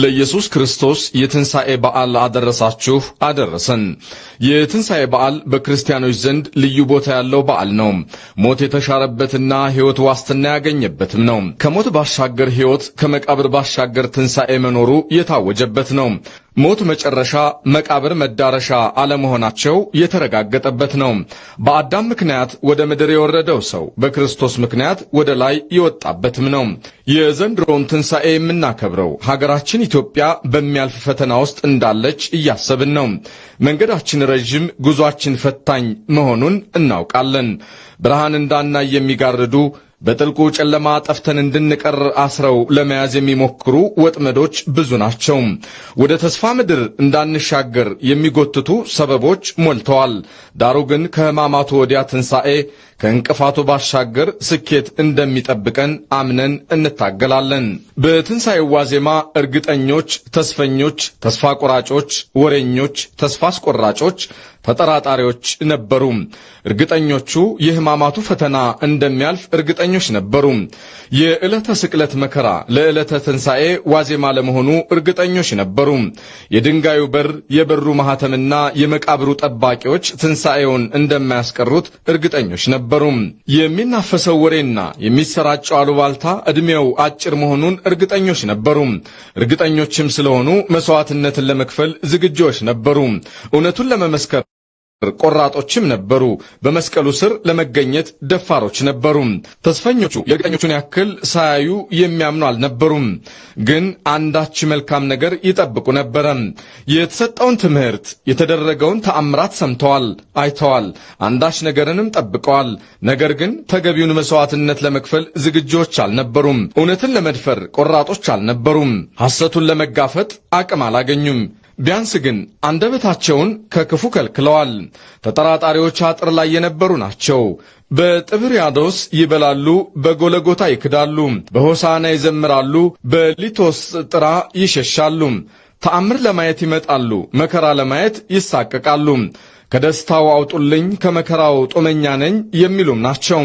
ለኢየሱስ ክርስቶስ የትንሣኤ በዓል አደረሳችሁ አደረሰን። የትንሣኤ በዓል በክርስቲያኖች ዘንድ ልዩ ቦታ ያለው በዓል ነው። ሞት የተሻረበትና ሕይወት ዋስትና ያገኘበትም ነው። ከሞት ባሻገር ሕይወት፣ ከመቃብር ባሻገር ትንሣኤ መኖሩ የታወጀበት ነው። ሞት መጨረሻ፣ መቃብር መዳረሻ አለመሆናቸው የተረጋገጠበት ነው። በአዳም ምክንያት ወደ ምድር የወረደው ሰው በክርስቶስ ምክንያት ወደ ላይ የወጣበትም ነው። የዘንድሮውን ትንሣኤ የምናከብረው ሀገራችን ኢትዮጵያ በሚያልፍ ፈተና ውስጥ እንዳለች እያሰብን ነው። መንገዳችን ረዥም፣ ጉዟችን ፈታኝ መሆኑን እናውቃለን። ብርሃን እንዳናይ የሚጋርዱ በጥልቁ ጨለማ ጠፍተን እንድንቀር አስረው ለመያዝ የሚሞክሩ ወጥመዶች ብዙ ናቸው። ወደ ተስፋ ምድር እንዳንሻገር የሚጎትቱ ሰበቦች ሞልተዋል። ዳሩ ግን ከሕማማቱ ወዲያ ትንሣኤ፣ ከእንቅፋቱ ባሻገር ስኬት እንደሚጠብቀን አምነን እንታገላለን። በትንሣኤው ዋዜማ እርግጠኞች፣ ተስፈኞች፣ ተስፋ ቆራጮች፣ ወሬኞች፣ ተስፋ አስቆራጮች፣ ተጠራጣሪዎች ነበሩ። እርግጠኞቹ የሕማማቱ ፈተና እንደሚያልፍ እርግጠኞች ነበሩ። የዕለተ ስቅለት መከራ ለዕለተ ትንሣኤ ዋዜማ ለመሆኑ እርግጠኞች ነበሩ። የድንጋዩ በር፣ የበሩ ማኅተምና የመቃብሩ ጠባቂዎች ትንሣኤውን እንደማያስቀሩት እርግጠኞች ነበሩ። የሚናፈሰው ወሬና የሚሰራጨው አሉባልታ ዕድሜው አጭር መሆኑን እርግጠኞች ነበሩ። እርግጠኞችም ስለሆኑ መሥዋዕትነትን ለመክፈል ዝግጆች ነበሩ። እውነቱን ለመመስከር ቆራጦችም ነበሩ። በመስቀሉ ስር ለመገኘት ደፋሮች ነበሩ። ተስፈኞቹ የእርግጠኞቹን ያክል ሳያዩ የሚያምኑ አልነበሩም። ግን አንዳች መልካም ነገር ይጠብቁ ነበረ። የተሰጠውን ትምህርት፣ የተደረገውን ተአምራት ሰምተዋል፣ አይተዋል። አንዳች ነገርንም ጠብቀዋል። ነገር ግን ተገቢውን መሥዋዕትነት ለመክፈል ዝግጆች አልነበሩም። እውነትን ለመድፈር ቆራጦች አልነበሩም። ሐሰቱን ለመጋፈጥ አቅም አላገኙም። ቢያንስ ግን አንደበታቸውን ከክፉ ከልክለዋል። ተጠራጣሪዎች አጥር ላይ የነበሩ ናቸው። በጥብርያዶስ ይበላሉ፣ በጎለጎታ ይክዳሉ፣ በሆሳና ይዘምራሉ፣ በሊቶስጥራ ይሸሻሉ። ተአምር ለማየት ይመጣሉ፣ መከራ ለማየት ይሳቀቃሉ። ከደስታው አውጡልኝ፣ ከመከራው ጦመኛ ነኝ የሚሉም ናቸው።